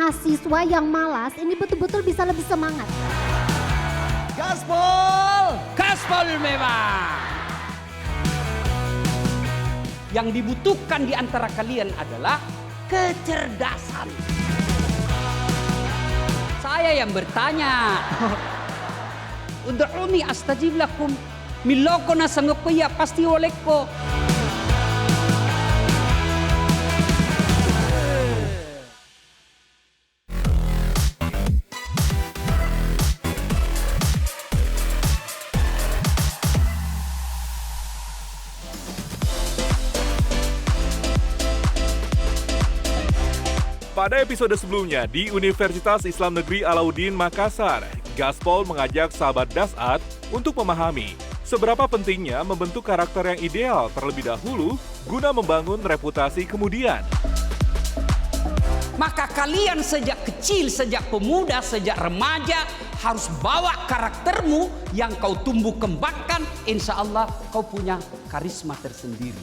mahasiswa yang malas ini betul-betul bisa lebih semangat. Gaspol! Gaspol memang. Yang dibutuhkan di antara kalian adalah kecerdasan. Saya yang bertanya. Ud'uni astajib lakum. Miloko na sanggup ya pasti oleh ko. Pada episode sebelumnya di Universitas Islam Negeri Alauddin Makassar, Gaspol mengajak sahabat Dasat untuk memahami seberapa pentingnya membentuk karakter yang ideal terlebih dahulu guna membangun reputasi kemudian. Maka kalian sejak kecil, sejak pemuda, sejak remaja harus bawa karaktermu yang kau tumbuh kembangkan. Insya Allah kau punya karisma tersendiri.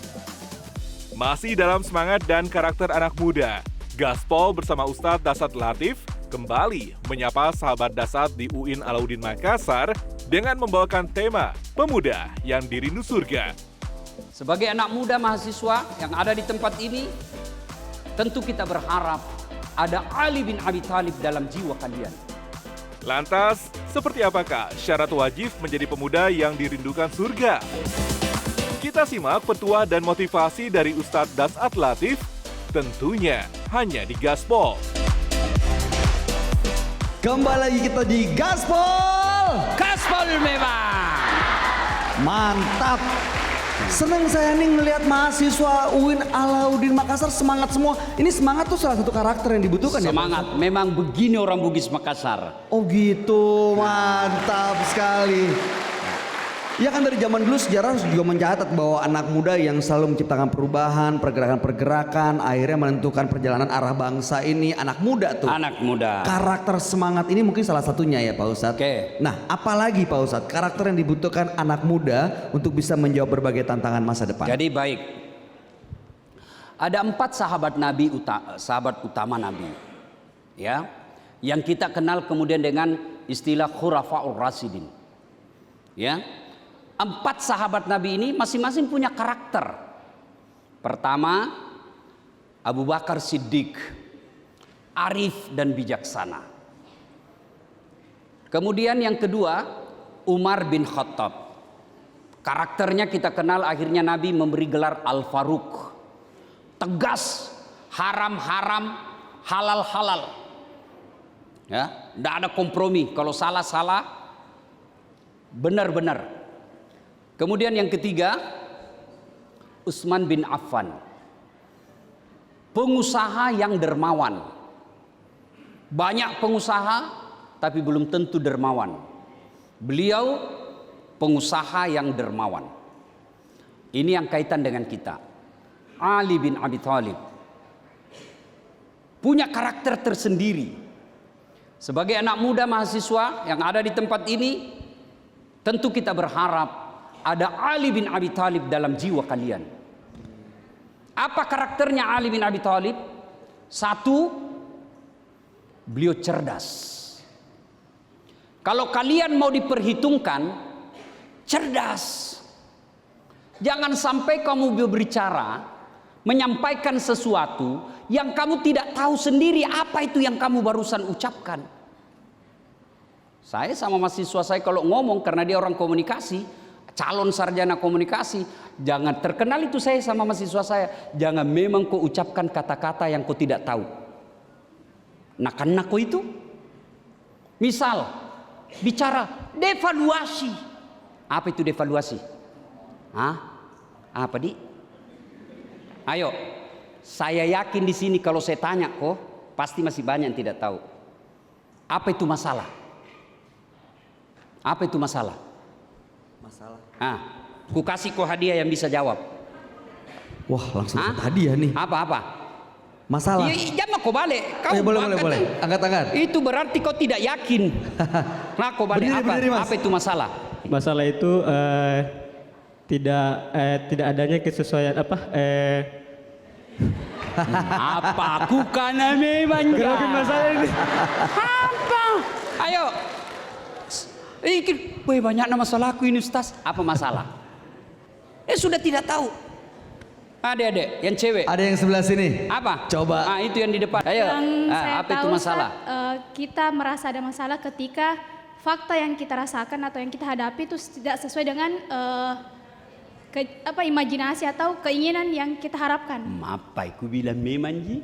Masih dalam semangat dan karakter anak muda, Gaspol bersama Ustadz Dasat Latif kembali menyapa sahabat Dasat di UIN Alauddin Makassar dengan membawakan tema Pemuda yang Dirindu Surga. Sebagai anak muda mahasiswa yang ada di tempat ini, tentu kita berharap ada Ali bin Abi Thalib dalam jiwa kalian. Lantas, seperti apakah syarat wajib menjadi pemuda yang dirindukan surga? Kita simak petua dan motivasi dari Ustadz Dasat Latif, tentunya hanya di Gaspol. Kembali lagi kita di Gaspol. Gaspol memang. Mantap. Senang saya nih ngelihat mahasiswa UIN Alauddin Makassar semangat semua. Ini semangat tuh salah satu karakter yang dibutuhkan Semangat, ya. memang begini orang Bugis Makassar. Oh gitu, mantap sekali. Ya kan dari zaman dulu sejarah juga mencatat bahwa anak muda yang selalu menciptakan perubahan, pergerakan-pergerakan, akhirnya menentukan perjalanan arah bangsa ini anak muda tuh. Anak muda. Karakter semangat ini mungkin salah satunya ya Pak Ustadz. Oke. Nah apalagi Pak Ustadz karakter yang dibutuhkan anak muda untuk bisa menjawab berbagai tantangan masa depan. Jadi baik. Ada 4 sahabat Nabi, sahabat utama Nabi. Ya. Yang kita kenal kemudian dengan istilah Khurafaur Rasyidin. Ya. 4 sahabat Nabi ini masing-masing punya karakter. Pertama, Abu Bakar Siddiq, arif dan bijaksana. Kemudian yang kedua, Umar bin Khattab. Karakternya kita kenal, akhirnya Nabi memberi gelar Al-Faruq. Tegas, haram-haram, halal-halal. Ya, tidak ada kompromi. Kalau salah-salah, benar-benar. Kemudian yang ketiga, Utsman bin Affan. Pengusaha yang dermawan. Banyak pengusaha tapi belum tentu dermawan. Beliau pengusaha yang dermawan. Ini yang kaitan dengan kita. Ali bin Abi Thalib punya karakter tersendiri. Sebagai anak muda mahasiswa yang ada di tempat ini, tentu kita berharap ada Ali bin Abi Thalib dalam jiwa kalian. Apa karakternya Ali bin Abi Thalib? 1, beliau cerdas. Kalau kalian mau diperhitungkan, cerdas. Jangan sampai kamu berbicara, menyampaikan sesuatu yang kamu tidak tahu sendiri apa itu yang kamu barusan ucapkan. Saya sama mahasiswa saya kalau ngomong, karena dia orang komunikasi, calon sarjana komunikasi, jangan terkenal itu saya sama mahasiswa saya, jangan memang kau ucapkan kata-kata yang kau tidak tahu. Nak kau itu, misal bicara devaluasi, apa itu devaluasi? Hah? Apa di? Ayo, saya yakin di sini kalau saya tanya kok, pasti masih banyak yang tidak tahu. Apa itu masalah? Apa itu masalah? Masalah. Ku kasih kau hadiah yang bisa jawab. Wah langsung hadiah nih. Apa? Masalah. Iya, jangan kau balik. Kau boleh. Angkat tangan. Itu berarti kau tidak yakin. Nah, kau balik. Berdiri, Mas. Apa itu masalah? Masalah itu tidak adanya kesesuaian Apa aku karena memang Kenapa masalah ini? Apa? Ayo. Wih, banyak masalahku ini Ustaz. Apa masalah? Sudah tidak tahu. Adik-adik, yang cewek. Ada yang sebelah sini. Apa? Coba. Itu yang di depan. Ayo. Yang saya Apa tahu, itu masalah? Ustaz, kita merasa ada masalah ketika fakta yang kita rasakan atau yang kita hadapi itu tidak sesuai dengan imajinasi atau keinginan yang kita harapkan. Apa aku bilang memang Ji?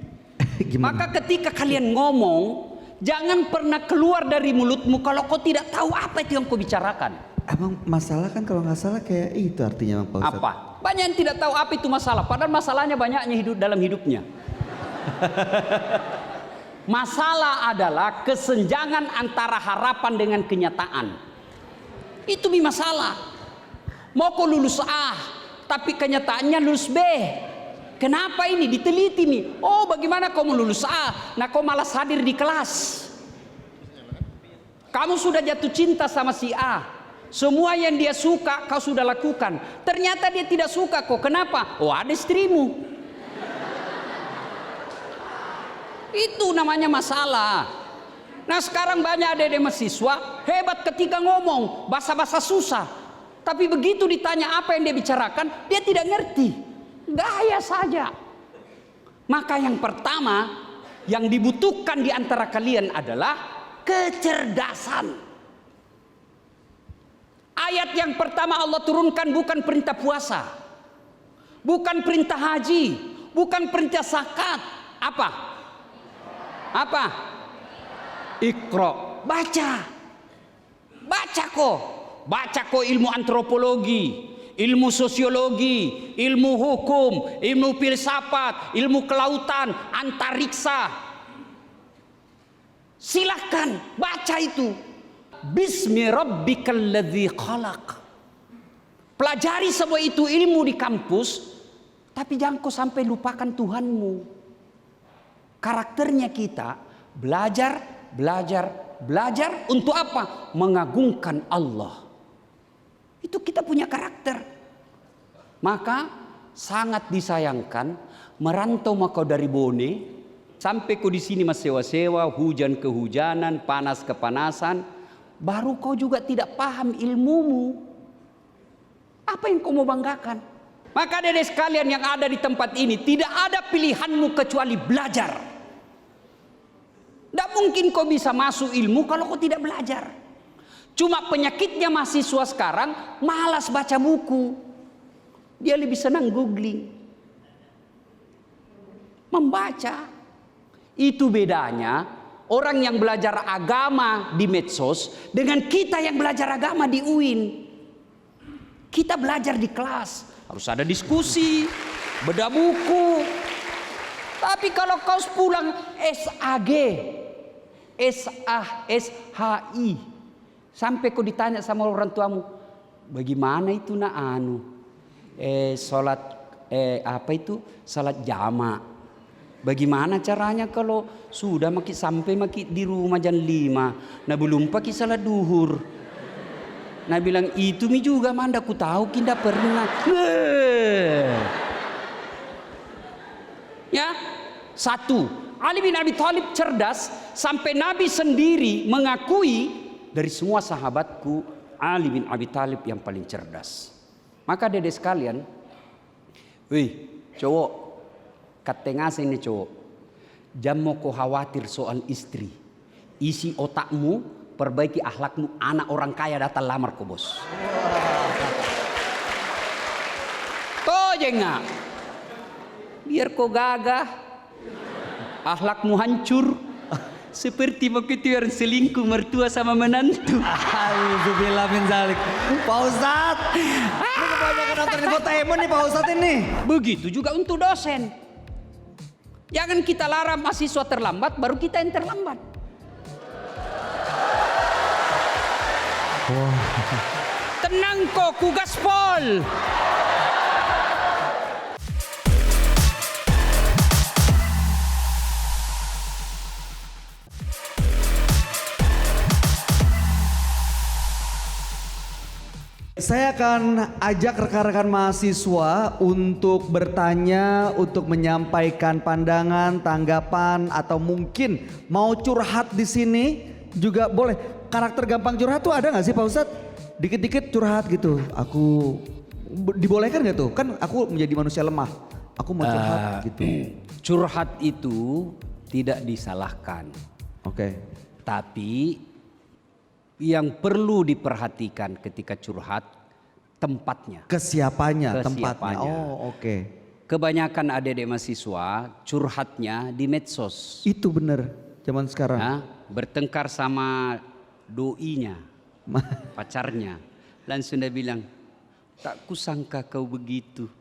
Gimana? Maka ketika kalian ngomong, jangan pernah keluar dari mulutmu kalau kau tidak tahu apa itu yang kau bicarakan. Emang masalah kan kalau nggak salah kayak itu artinya Pak Ustadz. Apa? Banyak yang tidak tahu apa itu masalah. Padahal masalahnya banyaknya hidup dalam hidupnya. Masalah adalah kesenjangan antara harapan dengan kenyataan. Itu masalah. Mau kau lulus A, tapi kenyataannya lulus B. Kenapa ini? Diteliti nih. Oh, bagaimana kau mau lulus A? Nah, kau malas hadir di kelas. Kamu sudah jatuh cinta sama si A. Semua yang dia suka kau sudah lakukan. Ternyata dia tidak suka kok. Kenapa? Oh, ada istrimu. Itu namanya masalah. Nah, sekarang banyak adik-adik mahasiswa hebat ketika ngomong, bahasa-bahasa susah. Tapi begitu ditanya apa yang dia bicarakan, dia tidak ngerti. Gaya saja. Maka yang pertama yang dibutuhkan di antara kalian adalah kecerdasan. Ayat yang pertama Allah turunkan bukan perintah puasa, bukan perintah haji, bukan perintah zakat. Apa? Apa? Iqra. Baca. Baca kok. Baca kok ilmu antropologi, ilmu sosiologi, ilmu hukum, ilmu filsafat, ilmu kelautan, antariksa. Silakan baca itu. Bismi rabbikal ladzi khalaq. Pelajari semua itu ilmu di kampus, tapi jangan kau sampai lupakan Tuhanmu. Karakternya kita belajar untuk apa? Mengagungkan Allah. Itu kita punya karakter. Maka sangat disayangkan merantau kau dari Bone sampai kau di sini masih sewa-sewa, hujan kehujanan, panas kepanasan. Baru kau juga tidak paham ilmumu. Apa yang kau mau banggakan? Maka adik sekalian yang ada di tempat ini, tidak ada pilihanmu kecuali belajar. Tidak mungkin kau bisa masuk ilmu kalau kau tidak belajar. Cuma penyakitnya mahasiswa sekarang malas baca buku. Dia lebih senang googling. Membaca. Itu bedanya orang yang belajar agama di medsos dengan kita yang belajar agama di UIN. Kita belajar di kelas, harus ada diskusi, bedah buku. Tapi kalau kau pulang SAG, SHI, sampai kau ditanya sama orang tuamu, bagaimana itu salat salat jama'. Bagaimana caranya kalau sudah sampai di rumah jam 5, nah belum pakai salat duhur. Nah bilang itu juga manda ku tahu kita pernah. Ya, satu, Ali bin Abi Thalib cerdas sampai Nabi sendiri mengakui dari semua sahabatku Ali bin Abi Thalib yang paling cerdas. Maka dedek sekalian, cowok katengah ini cowok, jangan mau kau khawatir soal istri. Isi otakmu, perbaiki akhlakmu. Anak orang kaya datang lamar kau bos. Kau jangan. Biar kau gagah, akhlakmu hancur. Seperti begitu yang selingkuh mertua sama menantu. Alhamdulillah min zalik. Pak Ustadz, ini kebanyakan nonton infotainment nih Pak Ustadz ini. Begitu juga untuk dosen. Jangan kita larang mahasiswa terlambat, baru kita yang terlambat. Tenang kok, ku gaspol. saya akan ajak rekan-rekan mahasiswa untuk bertanya, untuk menyampaikan pandangan, tanggapan, atau mungkin mau curhat di sini juga boleh. Karakter gampang curhat tuh ada nggak sih Pak Ustadz? Dikit-dikit curhat gitu. Aku dibolehkan nggak tuh? Kan aku menjadi manusia lemah. Aku mau curhat gitu. Curhat itu tidak disalahkan. Oke. Tapi yang perlu diperhatikan ketika curhat tempatnya. Kesiapannya, tempatnya. Kesiapannya. Oh, oke. Kebanyakan adik-adik mahasiswa curhatnya di medsos. Itu bener zaman sekarang. Nah, bertengkar sama doinya, pacarnya. Langsung dia bilang, tak kusangka kau begitu.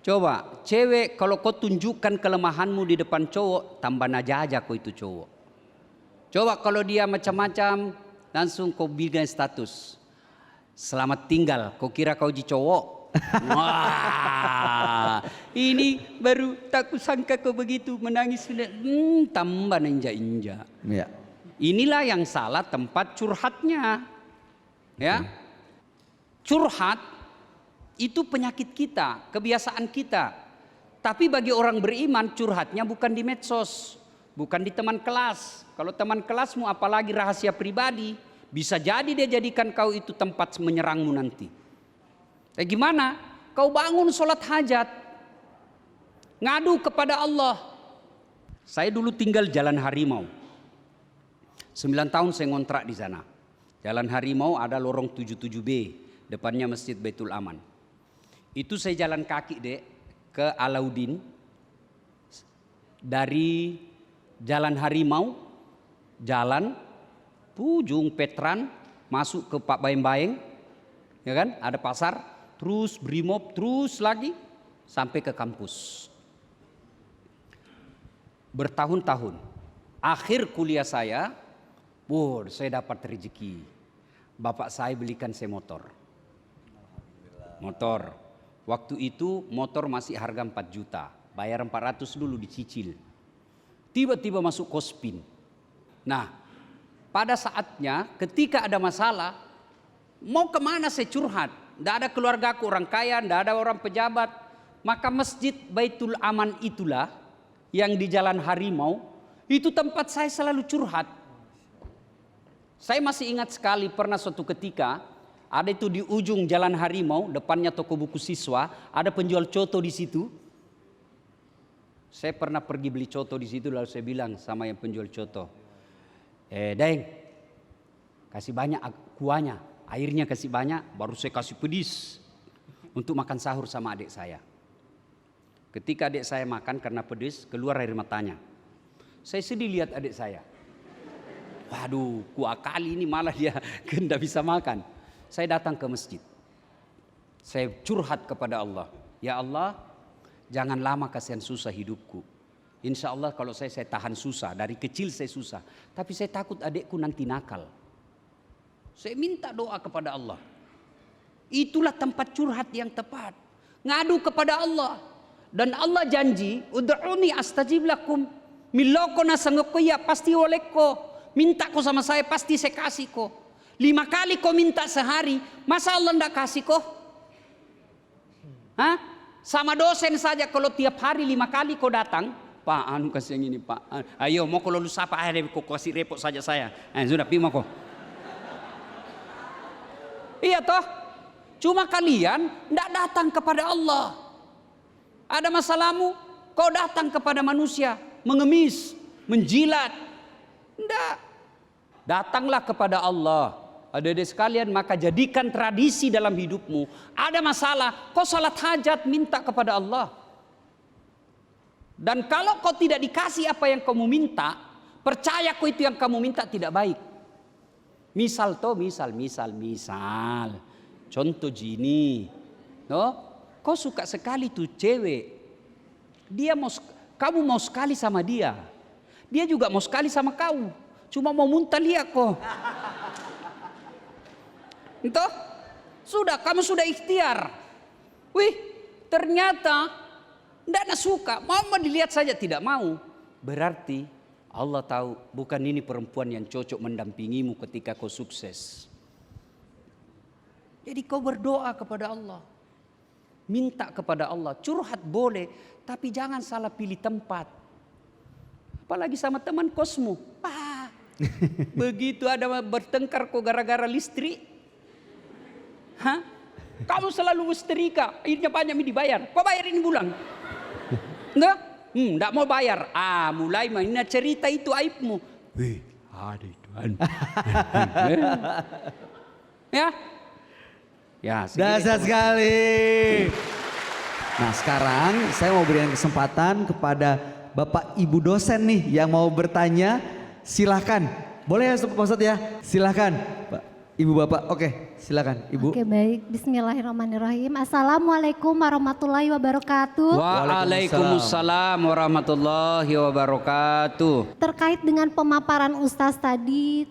Coba, cewek kalau kau tunjukkan kelemahanmu di depan cowok, tambah aja kau itu cowok. Coba kalau dia macam-macam, langsung kau bikin status. Selamat tinggal, kau kira kau ji cowok? Wah, ini baru tak kusangka kau begitu, menangis. Tambah inja-inja. Ya. Inilah yang salah tempat curhatnya. Ya. Curhat itu penyakit kita, kebiasaan kita. Tapi bagi orang beriman curhatnya bukan di medsos, bukan di teman kelas. Kalau teman kelasmu apalagi rahasia pribadi, bisa jadi dia jadikan kau itu tempat menyerangmu nanti. Gimana? Kau bangun sholat hajat, ngadu kepada Allah. Saya dulu tinggal Jalan Harimau. 9 tahun saya ngontrak di sana. Jalan Harimau ada lorong 77B, depannya Masjid Baitul Aman. Itu saya jalan kaki dek ke Alauddin. Dari Jalan Harimau, jalan ujung Petran, masuk ke Pak Baeng-Baeng, ya kan? Ada pasar, terus Brimob, terus lagi sampai ke kampus. Bertahun-tahun. Akhir kuliah saya dapat rezeki. Bapak saya belikan saya motor. Motor. Waktu itu motor masih harga 4 juta. Bayar 400 dulu dicicil. Tiba-tiba masuk Kospin. Nah, pada saatnya ketika ada masalah, mau kemana saya curhat? Tidak ada keluargaku orang kaya, tidak ada orang pejabat. Maka Masjid Baitul Aman itulah yang di Jalan Harimau, itu tempat saya selalu curhat. Saya masih ingat sekali pernah suatu ketika, ada itu di ujung Jalan Harimau, depannya toko buku siswa, ada penjual coto di situ. Saya pernah pergi beli coto di situ, lalu saya bilang sama yang penjual coto, Deng, kasih banyak kuahnya, airnya kasih banyak, baru saya kasih pedis untuk makan sahur sama adik saya. Ketika adik saya makan karena pedis, keluar air matanya. Saya sedih lihat adik saya. Waduh, kuah kali ini malah dia tidak bisa makan. Saya datang ke masjid. Saya curhat kepada Allah. Ya Allah, jangan lama kasihan susah hidupku. Insya Allah kalau saya tahan susah. Dari kecil saya susah. Tapi saya takut adikku nanti nakal. Saya minta doa kepada Allah. Itulah tempat curhat yang tepat. Ngadu kepada Allah. Dan Allah janji, ud'uni astajib lakum. Miloko na sanggup ya pasti oleh ko. Minta ko sama saya pasti saya kasih ko. 5 kali kau minta sehari, masa Allah ndak kasih kok? Hah? Sama dosen saja kalau tiap hari 5 kali kau datang, Pak, anu kasih yang ini Pak. Ayo mau kalau lu sapa akhirnya kau kasih repot saja saya. Sudah pi mau kok. Iya toh? Cuma kalian ndak datang kepada Allah. Ada masalahmu, kau datang kepada manusia, mengemis, menjilat. Ndak. Datanglah kepada Allah. Adik-adik sekalian, maka jadikan tradisi dalam hidupmu. Ada masalah, kau salat hajat minta kepada Allah. Dan kalau kau tidak dikasih apa yang kamu minta, percaya kau itu yang kamu minta tidak baik. Misal. Contoh gini, no? Kau suka sekali tuh cewek. Kamu mau sekali sama dia. Dia juga mau sekali sama kau. Cuma mau muntah lihat kok. Entah? Sudah, kamu sudah ikhtiar. Wih, ternyata tidak suka. Mau dilihat saja tidak mau. Berarti Allah tahu bukan ini perempuan yang cocok mendampingimu ketika kau sukses. Jadi kau berdoa kepada Allah. Minta kepada Allah. Curhat boleh, tapi jangan salah pilih tempat. Apalagi sama teman kosmu. Begitu ada bertengkar kok gara-gara listrik. Hah? Kamu selalu setrika, akhirnya banyak dibayar. Kau bayar ini bulan? Enggak? Enggak mau bayar. Mulai mainnya cerita itu aibmu. Ada itu. Ya? Ya, Dasar sekali. Nah sekarang saya mau berikan kesempatan kepada Bapak Ibu dosen nih yang mau bertanya. Silahkan. Boleh ya Pak Ustadz ya? Silahkan. Ibu Bapak, oke silakan Ibu. Oke baik, bismillahirrahmanirrahim. Assalamualaikum warahmatullahi wabarakatuh. Waalaikumsalam warahmatullahi wabarakatuh. Terkait dengan pemaparan Ustadz tadi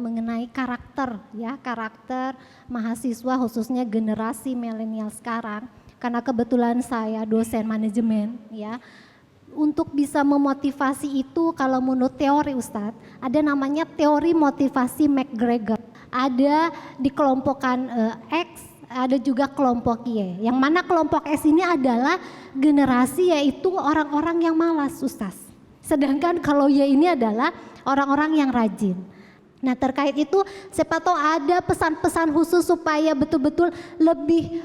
mengenai karakter ya, karakter mahasiswa khususnya generasi milenial sekarang. Karena kebetulan saya dosen manajemen ya. Untuk bisa memotivasi itu kalau menurut teori Ustadz, ada namanya teori motivasi McGregor. Ada di kelompokan X, ada juga kelompok Y. Yang mana kelompok S ini adalah generasi yaitu orang-orang yang malas Ustaz. Sedangkan kalau Y ini adalah orang-orang yang rajin. Nah terkait itu siapa tahu ada pesan-pesan khusus supaya betul-betul lebih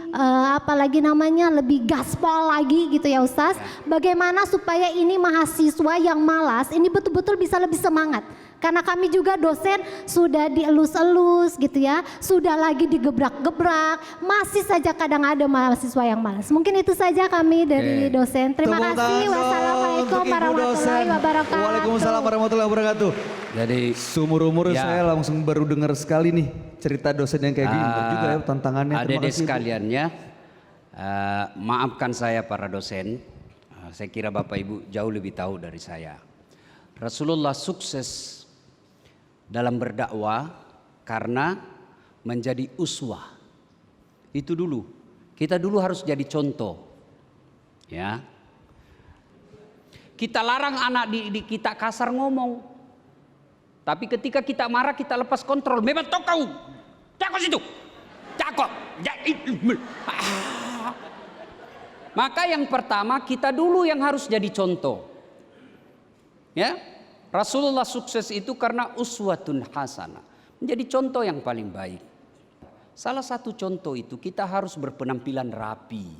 lebih gaspol lagi gitu ya Ustaz. Bagaimana supaya ini mahasiswa yang malas ini betul-betul bisa lebih semangat. Karena kami juga dosen sudah dielus-elus gitu ya, sudah lagi digebrak-gebrak, masih saja kadang ada mahasiswa yang malas. Mungkin itu saja kami dari dosen. Terima kasih. Wassalamualaikum warahmatullahi wabarakatuh. Waalaikumsalam warahmatullahi wabarakatuh. Jadi seumur umur saya langsung baru dengar sekali nih cerita dosen yang kayak gini. Juga ya tantangannya. Adik-adik sekalian ya, maafkan saya para dosen. Saya kira Bapak Ibu jauh lebih tahu dari saya. Rasulullah sukses dalam berdakwah karena menjadi uswah. Itu dulu. Kita dulu harus jadi contoh. Ya. Kita larang anak kita kasar ngomong. Tapi ketika kita marah kita lepas kontrol. Memang toh kau. Cakap situ. Cakap. Maka yang pertama kita dulu yang harus jadi contoh. Ya. Rasulullah sukses itu karena uswatun hasanah. Menjadi contoh yang paling baik. Salah satu contoh itu kita harus berpenampilan rapi.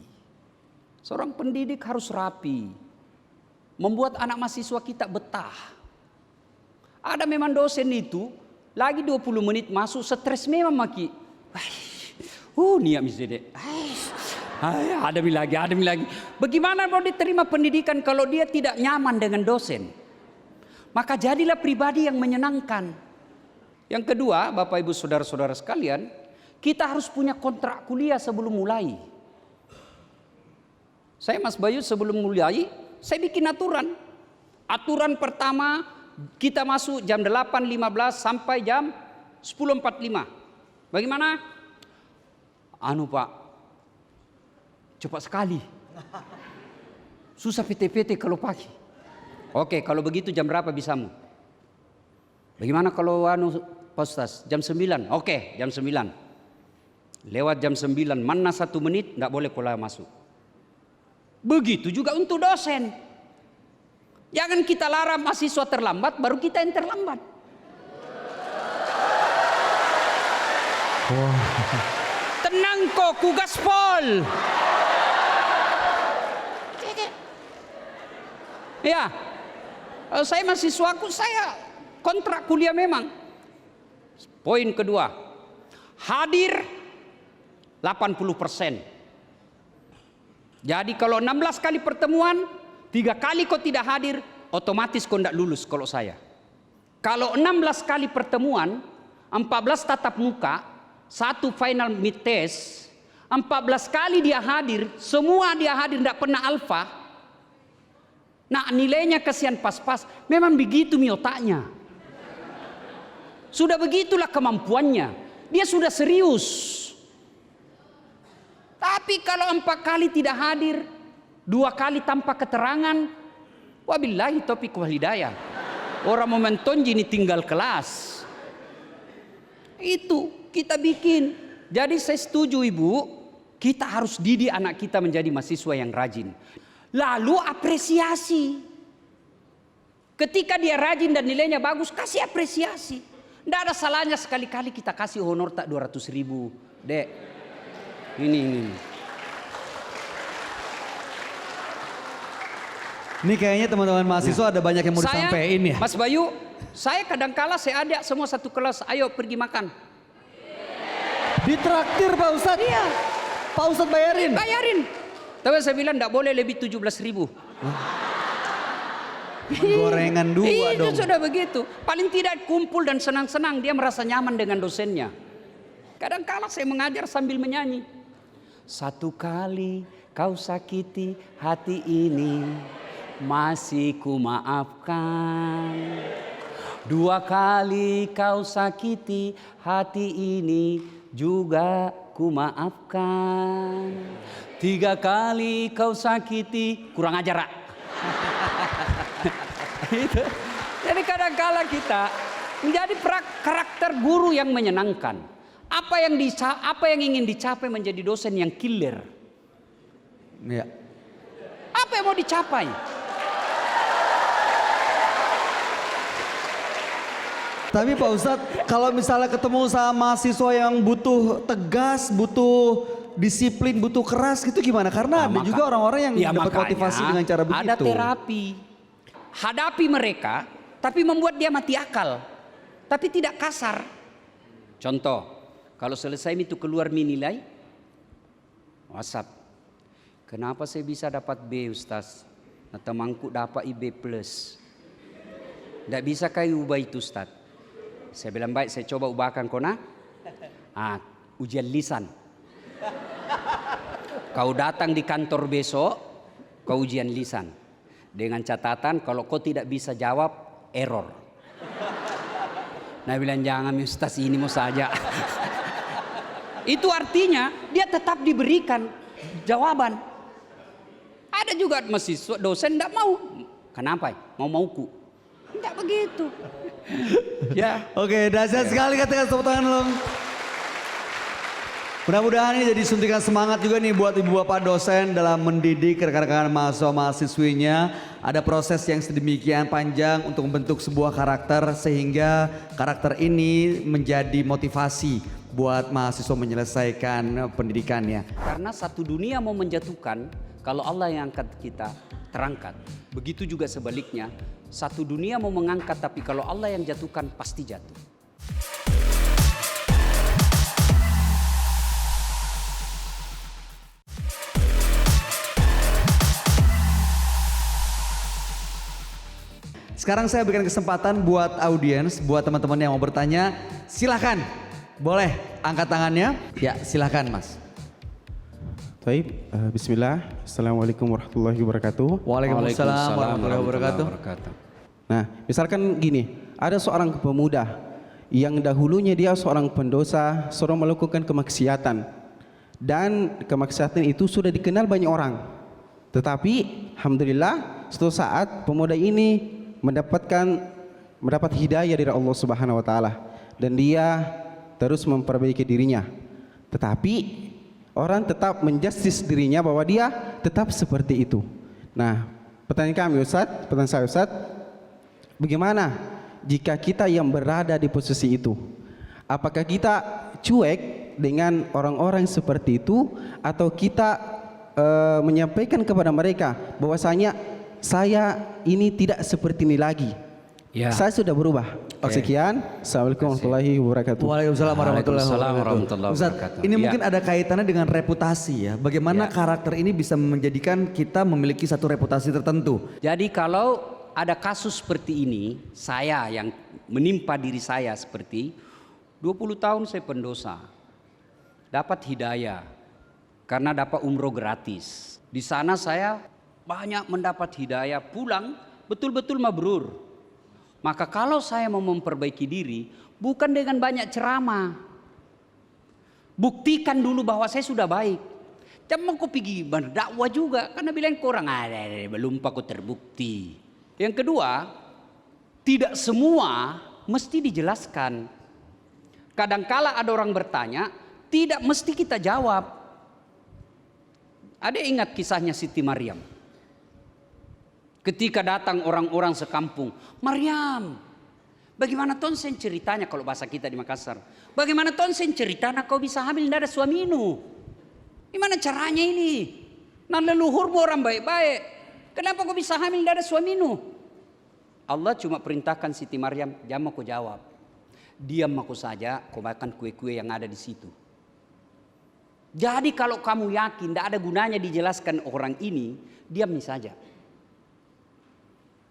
Seorang pendidik harus rapi. Membuat anak mahasiswa kita betah. Ada memang dosen itu lagi 20 menit masuk stres memang maki. Niat misalnya. Ada lagi. Bagaimana mau diterima pendidikan kalau dia tidak nyaman dengan dosen? Maka jadilah pribadi yang menyenangkan. Yang kedua, Bapak Ibu Saudara-saudara sekalian, kita harus punya kontrak kuliah sebelum mulai. Saya Mas Bayu sebelum mulai, saya bikin aturan. Aturan pertama, kita masuk jam 8.15 sampai jam 10.45. Bagaimana? Pak, cepat sekali. Susah PT-PT kalau pagi. Oke, kalau begitu jam berapa bisamu? Bagaimana kalau Postas jam 9? Oke, jam 9. Lewat jam 9, mana 1 menit enggak boleh pola masuk. Begitu juga untuk dosen. Jangan kita larang mahasiswa terlambat baru kita yang terlambat. Tenang kok, ku gaspol. Ya. Saya mahasiswaku, saya kontrak kuliah memang. Poin kedua, hadir 80%. Jadi kalau 16 kali pertemuan, 3 kali kau tidak hadir, otomatis kau tidak lulus kalau saya. Kalau 16 kali pertemuan, 14 tatap muka, 1 final mid test, 14 kali dia hadir, semua dia hadir tidak pernah alfa. Nah nilainya kasihan pas-pas. Memang begitu otaknya. Sudah begitulah kemampuannya. Dia sudah serius. Tapi kalau 4 kali tidak hadir, 2 kali tanpa keterangan, wabillahi taufiq wal hidayah. Orang momenton ini tinggal kelas. Itu kita bikin Jadi saya setuju Ibu, kita harus didik anak kita menjadi mahasiswa yang rajin. Lalu apresiasi. Ketika dia rajin dan nilainya bagus, kasih apresiasi. Tidak ada salahnya sekali-kali kita kasih honor tak 200.000. Dek, ini. Ini kayaknya teman-teman mahasiswa ada banyak yang mau disampaikan ya. Mas Bayu, saya kadang-kala saya ajak semua satu kelas, ayo pergi makan. Ditraktir Pak Ustadz? Iya. Pak Ustadz bayarin? Bayarin. Tapi saya bilang tidak boleh lebih 17.000. Gorengan 2 Itu dong. sudah begitu. Paling tidak kumpul dan senang-senang, dia merasa nyaman dengan dosennya. Kadang-kala saya mengajar sambil menyanyi. Satu kali kau sakiti hati ini, masih ku maafkan. 2 kali kau sakiti hati ini, juga ku maafkan. 3 kali kau sakiti, kurang ajar. Itu. Jadi kadang-kala kita menjadi karakter guru yang menyenangkan. Apa yang ingin dicapai menjadi dosen yang killer? Iya. Apa yang mau dicapai? Tapi Pak Ustadz, kalau misalnya ketemu sama mahasiswa yang butuh tegas, butuh disiplin, butuh keras gitu gimana? Karena ada juga orang-orang yang dapat motivasi dengan cara begitu. Ada terapi. Hadapi mereka, tapi membuat dia mati akal. Tapi tidak kasar. Contoh, kalau selesai itu keluar nilai, WhatsApp. Kenapa saya bisa dapat B Ustaz? Nah, temanku dapat IB+. Tidak bisa kayak ubah itu Ustaz. Saya bilang baik, saya coba ubahkan kona. Ujian lisan. Kau datang di kantor besok, kau ujian lisan. Dengan catatan kalau kau tidak bisa jawab, error. Nah bilang jangan Ustaz, ini mau saja. Itu artinya dia tetap diberikan jawaban. Ada juga mahasiswa dosen tidak mau. Kenapa? Mauku. Tidak begitu. Ya. Oke, dahsyat sekali katakan tepuk tangan dong. Mudah-mudahan ini jadi suntikan semangat juga nih buat ibu bapak dosen dalam mendidik rekan-rekan mahasiswa-mahasiswinya. Ada proses yang sedemikian panjang untuk membentuk sebuah karakter sehingga karakter ini menjadi motivasi buat mahasiswa menyelesaikan pendidikannya. Karena satu dunia mau menjatuhkan, kalau Allah yang angkat kita terangkat. Begitu juga sebaliknya, satu dunia mau mengangkat tapi kalau Allah yang jatuhkan pasti jatuh. Sekarang saya berikan kesempatan buat audiens, buat teman-teman yang mau bertanya, silahkan. Boleh angkat tangannya. Ya silahkan Mas. Baik, bismillah. Assalamualaikum warahmatullahi wabarakatuh. Waalaikumsalam warahmatullahi wabarakatuh. Nah, misalkan gini, ada seorang pemuda yang dahulunya dia seorang pendosa, seorang melakukan kemaksiatan. Dan kemaksiatan itu sudah dikenal banyak orang. Tetapi, alhamdulillah, suatu saat pemuda ini mendapat hidayah dari Allah Subhanahu wa taala dan dia terus memperbaiki dirinya. Tetapi orang tetap menjustis dirinya bahwa dia tetap seperti itu. Nah, pertanyaan saya Ustaz, bagaimana jika kita yang berada di posisi itu? Apakah kita cuek dengan orang-orang seperti itu atau kita menyampaikan kepada mereka bahwasanya saya ini tidak seperti ini lagi. Ya. Saya sudah berubah. Sekian. Assalamualaikum warahmatullahi wabarakatuh. Waalaikumsalam warahmatullahi wabarakatuh. Ustaz, ini mungkin ada kaitannya dengan reputasi ya. Bagaimana karakter ini bisa menjadikan kita memiliki satu reputasi tertentu. Jadi kalau ada kasus seperti ini, saya yang menimpa diri saya seperti 20 tahun saya pendosa. Dapat hidayah karena dapat umroh gratis. Di sana saya banyak mendapat hidayah, pulang betul-betul mabrur. Maka kalau saya mau memperbaiki diri, bukan dengan banyak ceramah. Buktikan dulu bahwa saya sudah baik. Jangan mau pergi berdakwah juga, karena bilang kurang belum aku terbukti. Yang kedua, tidak semua mesti dijelaskan. Kadangkala ada orang bertanya, Tidak mesti kita jawab. Ada ingat kisahnya Siti Maryam? Ketika datang orang-orang sekampung, Maryam, bagaimana tonsen ceritanya kalau bahasa kita di Makassar? Bagaimana tonsen ceritanya kau bisa hamil tidak ada suaminu? Gimana caranya ini? Nah leluhurmu orang baik-baik. Kenapa kau bisa hamil tidak ada suaminu? Allah cuma perintahkan Siti Maryam, jangan kau jawab. Diam aku saja, kau makan kue-kue yang ada di situ. Jadi kalau kamu yakin tidak ada gunanya dijelaskan orang ini, diam saja.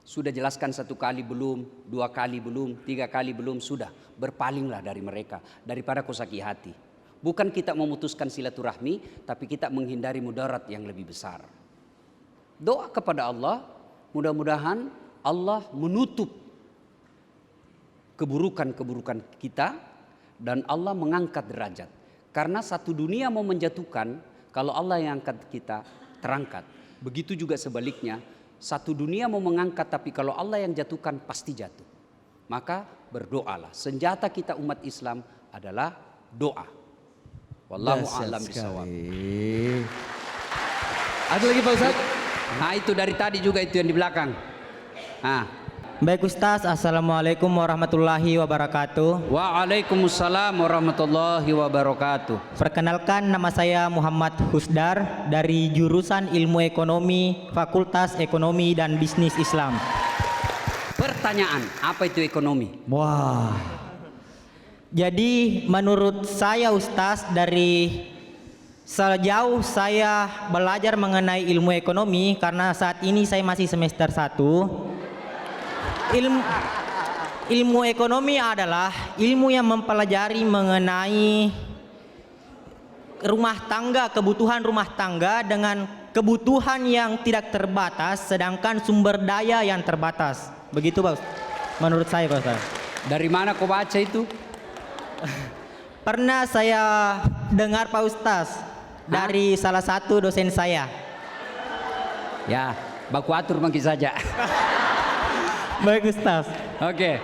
Sudah jelaskan 1 kali belum, 2 kali belum, 3 kali belum, sudah. Berpalinglah dari mereka daripada kau sakit hati. Bukan kita memutuskan silaturahmi, tapi kita menghindari mudarat yang lebih besar. Doa kepada Allah, mudah-mudahan Allah menutup keburukan-keburukan kita dan Allah mengangkat derajat. Karena satu dunia mau menjatuhkan, kalau Allah yang angkat kita terangkat. Begitu juga sebaliknya, satu dunia mau mengangkat tapi kalau Allah yang jatuhkan pasti jatuh. Maka berdoalah. Senjata kita umat Islam adalah doa. Wallahu a'lam bishawab. Ada lagi Pak Ustaz? Nah itu dari tadi juga itu yang di belakang. Nah. Baik Ustaz, Assalamualaikum warahmatullahi wabarakatuh. Waalaikumsalam warahmatullahi wabarakatuh. Perkenalkan, nama saya Muhammad Husdar dari jurusan Ilmu Ekonomi, Fakultas Ekonomi dan Bisnis Islam. Pertanyaan, apa itu ekonomi? Wah. Jadi menurut saya Ustaz, dari sejauh saya belajar mengenai ilmu ekonomi, karena saat ini saya masih semester 1. Ilmu ekonomi adalah ilmu yang mempelajari mengenai rumah tangga, kebutuhan rumah tangga dengan kebutuhan yang tidak terbatas, sedangkan sumber daya yang terbatas. Begitu Pak Ustaz, menurut saya Pak Ustaz. Dari mana kau baca itu? Pernah saya dengar Pak Ustaz dari salah satu dosen saya. Ya, baku atur mungkin saja. Baik Ustaz. Oke.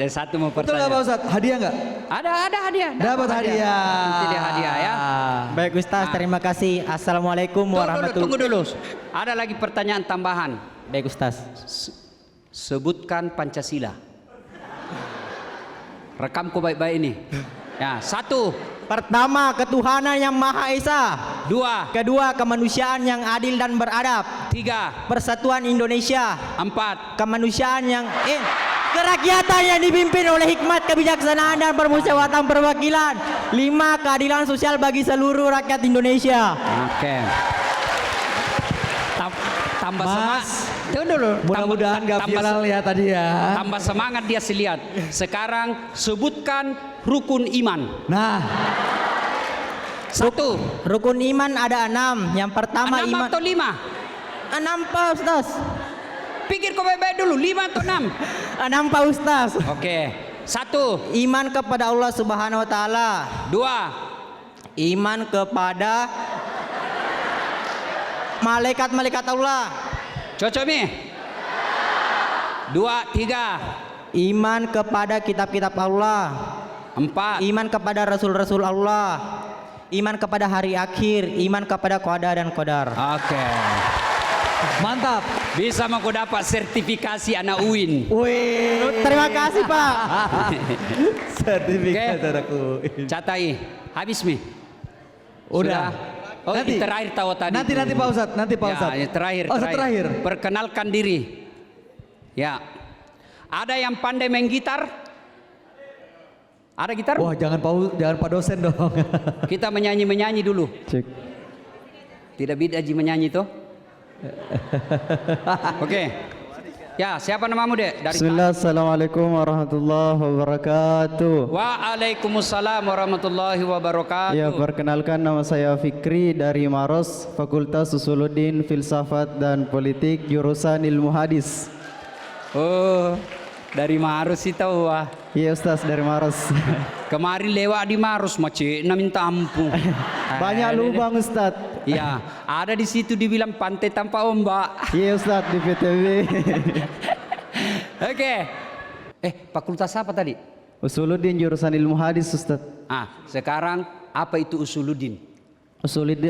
Satu mau Betul pertanyaan. nggak Pak Ustaz? Hadiah nggak? Ada hadiah. Dapat hadiah. Nanti dia hadiah ya. Baik Ustaz, terima kasih. Assalamualaikum warahmatullahi Tunggu dulu. Ada lagi pertanyaan tambahan. Baik Ustaz. Sebutkan Pancasila. Rekamku baik-baik ini. Ya, 1. Pertama, ketuhanan yang Maha Esa. 2. Kedua, kemanusiaan yang adil dan beradab. 3. Persatuan Indonesia. 4. Kemanusiaan yang kerakyatan yang dipimpin oleh hikmat, kebijaksanaan dan permusyawaratan perwakilan. 5. Keadilan sosial bagi seluruh rakyat Indonesia. Oke. Tambah semangat. Tunggu dulu. Mudah-mudahan nggak viral ya tadi ya. Tambah semangat dia lihat. Sekarang sebutkan rukun iman. Nah. 1. Rukun iman ada 6. Yang pertama 6 iman. atau 5? 6 Pak Ustaz. Pikir kau baik-baik dulu, 5 atau 6? 6 Pak Ustaz. Oke. 1. Iman kepada Allah Subhanahu wa taala. 2. Iman kepada malaikat-malaikat Allah. Cocok nih? 2, 3. Iman kepada kitab-kitab Allah. 4. Iman kepada rasul-rasul Allah. Iman kepada hari akhir. Iman kepada qada dan qadar. Oke. Mantap. Bisa mau dapat sertifikasi anak UIN. Wih. Terima kasih Pak. Sertifikat Oke. anakku. Catai. Habis mi? Udah. Oh, Nanti. ini terakhir tahu tadi. Nanti Pak Ustadz, nanti Pak Ustadz. Ya, terakhir. Oh, terakhir. Perkenalkan diri. Ya. Ada yang pandai main gitar? Ada gitar? Wah, jangan Pak dosen dong. Kita menyanyi dulu. Cek. Tidak beda Haji menyanyi toh? Oke. Ya, siapa namamu, Dek? Dari Bismillah, Assalamualaikum warahmatullahi wabarakatuh. Waalaikumsalam warahmatullahi wabarakatuh. Ya, perkenalkan nama saya Fikri dari Maros, Fakultas Usuluddin, Filsafat dan Politik, jurusan Ilmu Hadis. Oh, dari Maros sih tahu wah. Iya Ustaz, dari Maros. Kemarin lewat di Maros macet minta ampun. Banyak lubang Ustaz. Iya, ada di situ dibilang pantai tanpa ombak. Iya Ustaz, di PTB. Oke. Fakultas apa tadi? Usuluddin, jurusan Ilmu Hadis Ustaz. Sekarang Apa itu usuluddin?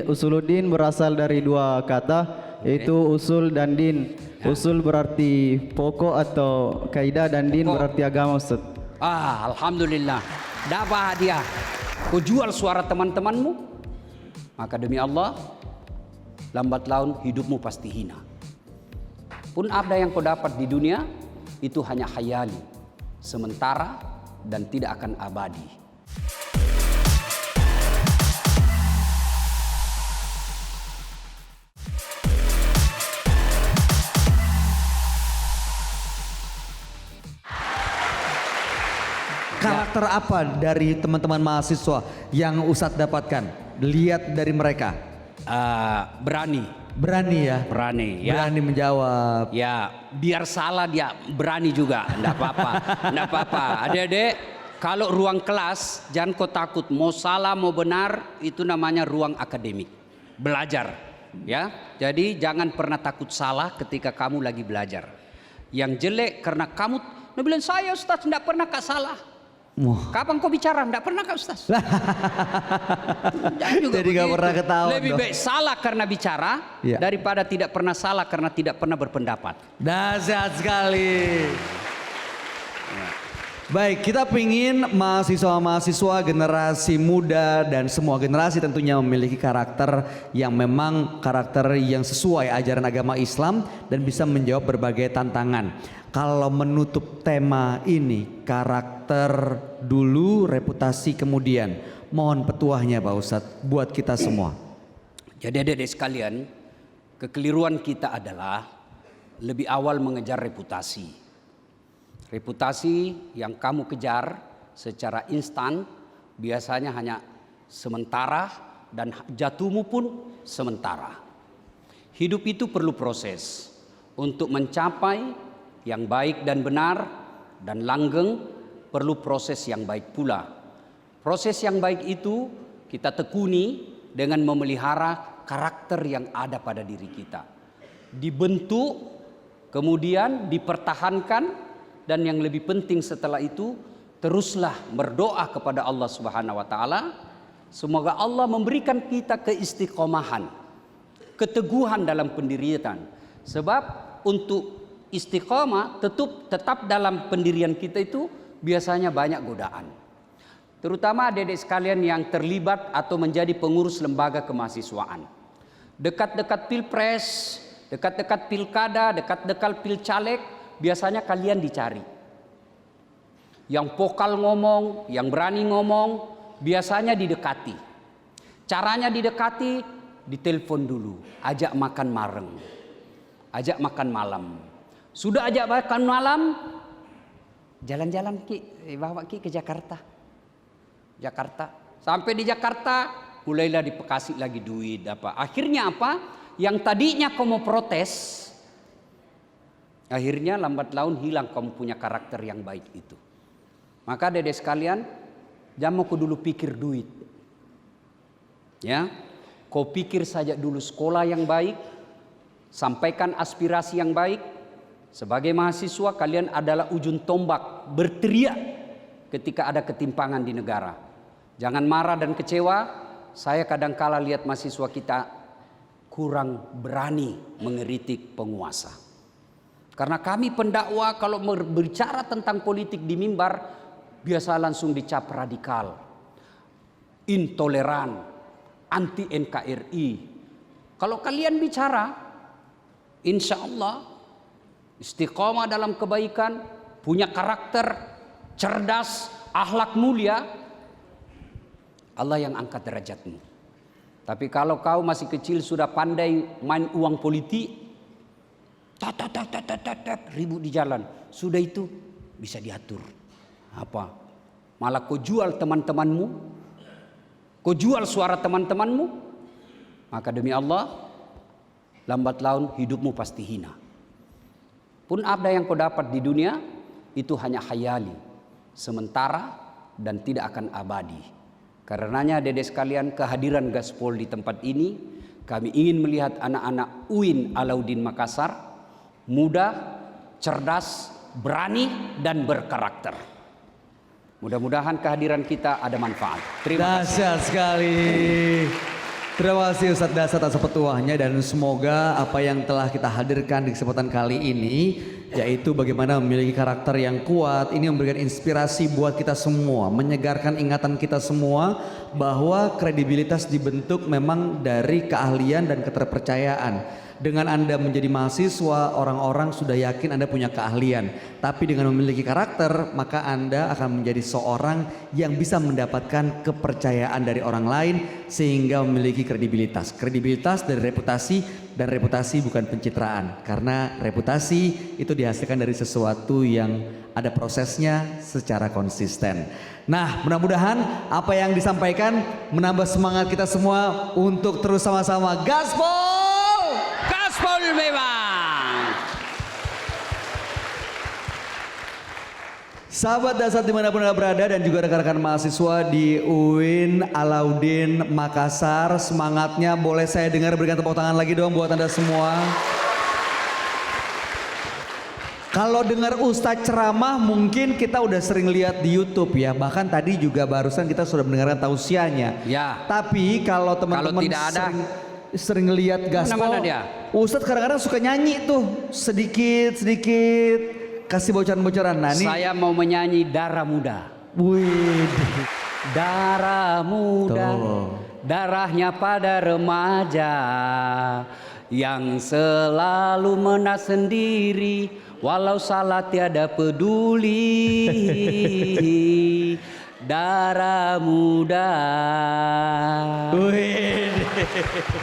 Usuluddin berasal dari dua kata, yaitu usul dan din. Usul berarti pokok atau kaidah dan din berarti agama, Ustaz. Alhamdulillah. Dapat hadiah. Kau jual suara teman-temanmu, maka demi Allah, lambat laun hidupmu pasti hina. Pun apa yang kau dapat di dunia, itu hanya khayali, sementara dan tidak akan abadi. Karakter apa dari teman-teman mahasiswa yang Ustadz dapatkan? Lihat dari mereka. Berani. Berani ya? Berani ya. Berani menjawab. Ya, biar salah dia berani juga. Enggak apa-apa. Enggak apa-apa. Adik-adik, kalau ruang kelas jangan kau takut. Mau salah mau benar, itu namanya ruang akademik. Belajar. Ya. Jadi jangan pernah takut salah ketika kamu lagi belajar. Yang jelek karena kamu bilang saya Ustaz enggak pernah kak salah. Kapan kau bicara? Enggak pernah kak Ustaz. Jadi gak pernah ketahuan. Lebih baik salah karena bicara daripada tidak pernah salah karena tidak pernah berpendapat. Dahsyat sekali. Baik, kita pingin mahasiswa-mahasiswa generasi muda dan semua generasi tentunya memiliki karakter yang memang karakter yang sesuai ajaran agama Islam dan bisa menjawab berbagai tantangan. Kalau menutup tema ini, karakter dulu, reputasi kemudian. Mohon petuahnya Pak Ustadz buat kita semua. Jadi adik-adik sekalian, kekeliruan kita adalah lebih awal mengejar reputasi. Reputasi yang kamu kejar secara instan biasanya hanya sementara dan jatuhmu pun sementara. Hidup itu perlu proses untuk mencapai yang baik dan benar dan langgeng, perlu proses yang baik pula. Proses yang baik itu kita tekuni dengan memelihara karakter yang ada pada diri kita. Dibentuk, kemudian dipertahankan, dan yang lebih penting setelah itu teruslah berdoa kepada Allah Subhanahu wa taala. Semoga Allah memberikan kita keistiqomahan, keteguhan dalam pendirian. Sebab untuk istiqomah tetap dalam pendirian kita itu biasanya banyak godaan. Terutama adik-adik sekalian yang terlibat atau menjadi pengurus lembaga kemahasiswaan. Dekat-dekat pilpres, dekat-dekat pilkada, dekat-dekat pilcaleg, biasanya kalian dicari. Yang vokal ngomong, yang berani ngomong, biasanya didekati. Caranya didekati, ditelepon dulu, ajak makan bareng, ajak makan malam. Sudah ajak makan malam, jalan-jalan bawa Ki ke Jakarta. Sampai di Jakarta, mulailah dikasih lagi duit apa. Akhirnya apa? Yang tadinya kamu protes, akhirnya lambat laun hilang kamu punya karakter yang baik itu. Maka dedek sekalian, jangan kau dulu pikir duit. Ya, kau pikir saja dulu sekolah yang baik, sampaikan aspirasi yang baik. Sebagai mahasiswa kalian adalah ujung tombak berteriak ketika ada ketimpangan di negara. Jangan marah dan kecewa. Saya kadangkala lihat mahasiswa kita kurang berani mengeritik penguasa. Karena kami pendakwa kalau berbicara tentang politik di mimbar biasa langsung dicap radikal, intoleran, anti NKRI. Kalau kalian bicara, insya Allah istiqomah dalam kebaikan, punya karakter, cerdas, akhlak mulia, Allah yang angkat derajatmu. Tapi kalau kau masih kecil sudah pandai main uang politik, ribut di jalan, sudah itu bisa diatur. Apa? Malah kau jual teman-temanmu, kau jual suara teman-temanmu, maka demi Allah lambat laun hidupmu pasti hina. Pun apa yang kau dapat di dunia itu hanya khayali, sementara dan tidak akan abadi. Karenanya dedek sekalian, kehadiran Gaspol di tempat ini, kami ingin melihat anak-anak UIN Alauddin Makassar muda, cerdas, berani dan berkarakter. Mudah-mudahan kehadiran kita ada manfaat. Terima kasih. Dahsyat sekali. Terima kasih Ustadz Dasat atas petuahnya dan semoga apa yang telah kita hadirkan di kesempatan kali ini yaitu bagaimana memiliki karakter yang kuat ini memberikan inspirasi buat kita semua, menyegarkan ingatan kita semua bahwa kredibilitas dibentuk memang dari keahlian dan keterpercayaan. Dengan Anda menjadi mahasiswa, orang-orang sudah yakin Anda punya keahlian. Tapi dengan memiliki karakter, maka Anda akan menjadi seorang yang bisa mendapatkan kepercayaan dari orang lain sehingga memiliki kredibilitas. Kredibilitas dari reputasi dan reputasi bukan pencitraan. Karena reputasi itu dihasilkan dari sesuatu yang ada prosesnya secara konsisten. Nah, mudah-mudahan apa yang disampaikan menambah semangat kita semua untuk terus sama-sama gaspol! Gaspol memang. Sahabat Dasat dimanapun Anda berada dan juga rekan-rekan mahasiswa di UIN Alauddin Makassar, semangatnya boleh saya dengar, berikan tepuk tangan lagi dong buat Anda semua. Kalau dengar Ustadz ceramah mungkin kita udah sering lihat di YouTube ya. Bahkan tadi juga barusan kita sudah mendengarkan tausiahnya. Ya. Tapi kalau teman-teman tidak ada, sering lihat gaspol, mana dia? Ustadz kadang-kadang suka nyanyi tuh sedikit-sedikit kasih bocoran-bocoran. Nah, saya mau menyanyi Darah Muda. Wih. Darah muda, darahnya pada remaja yang selalu menas sendiri, walau salah tiada peduli. Darah muda.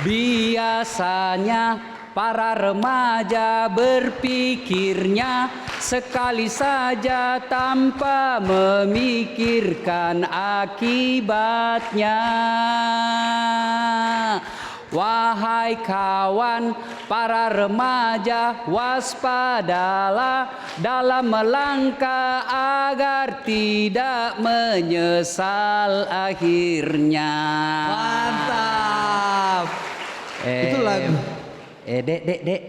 Biasanya para remaja berpikirnya sekali saja tanpa memikirkan akibatnya. Wahai kawan, para remaja waspadalah dalam melangkah agar tidak menyesal akhirnya. Mantap. Itu lagu. Dek,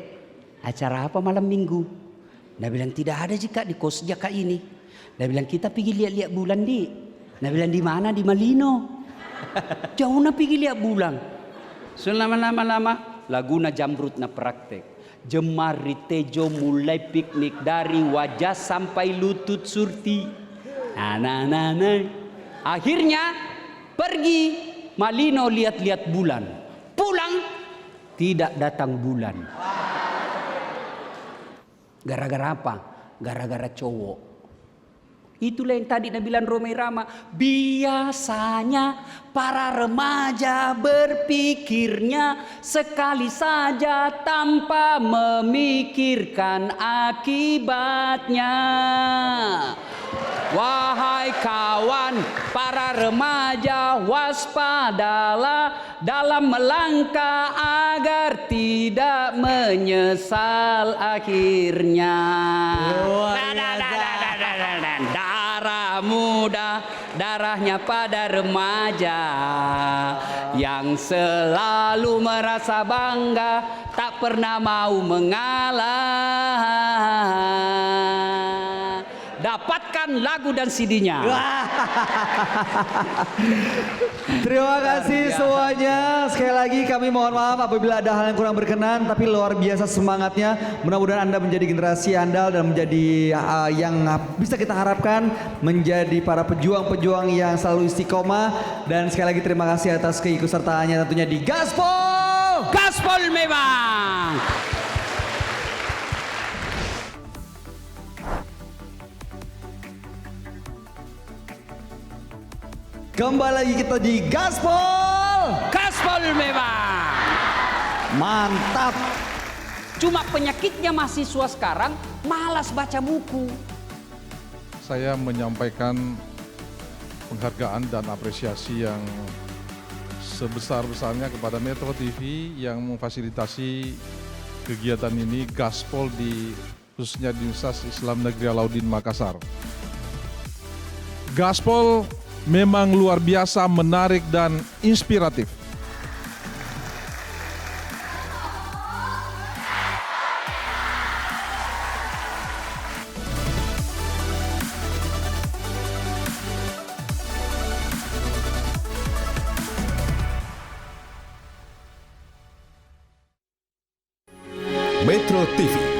acara apa malam minggu? Dia bilang tidak ada jika di kos jaka ini. Dia bilang kita pergi lihat-lihat bulan di. Dia bilang di mana? Di Malino. Jauh na pergi lihat bulan. So lama-lama Laguna Jamrut na praktek. Jemari Tejo mulai piknik dari wajah sampai lutut surti. Nah. Akhirnya pergi Malino lihat-lihat bulan. Pulang tidak datang bulan. Gara-gara apa? Gara-gara cowok. Itulah yang tadi Nabilan Romai Rama. Biasanya para remaja berpikirnya sekali saja tanpa memikirkan akibatnya. Wahai kawan, para remaja waspadalah dalam melangkah agar tidak menyesal akhirnya. Darah muda, darahnya pada remaja yang selalu merasa bangga, tak pernah mau mengalah. Dapatkan lagu dan CD-nya. Terima kasih semuanya. Sekali lagi kami mohon maaf apabila ada hal yang kurang berkenan, tapi luar biasa semangatnya. Mudah-mudahan Anda menjadi generasi andal dan menjadi yang bisa kita harapkan menjadi para pejuang-pejuang yang selalu istiqomah. Dan sekali lagi terima kasih atas keikutsertaannya tentunya di Gaspol. Gaspol memang. Kembali lagi kita di Gaspol. Gaspol memang. Mantap. Cuma penyakitnya mahasiswa sekarang malas baca buku. Saya menyampaikan penghargaan dan apresiasi yang sebesar-besarnya kepada Metro TV yang memfasilitasi kegiatan ini Gaspol khususnya di Universitas Islam Negeri Alauddin Makassar. Gaspol memang luar biasa menarik dan inspiratif. Metro TV.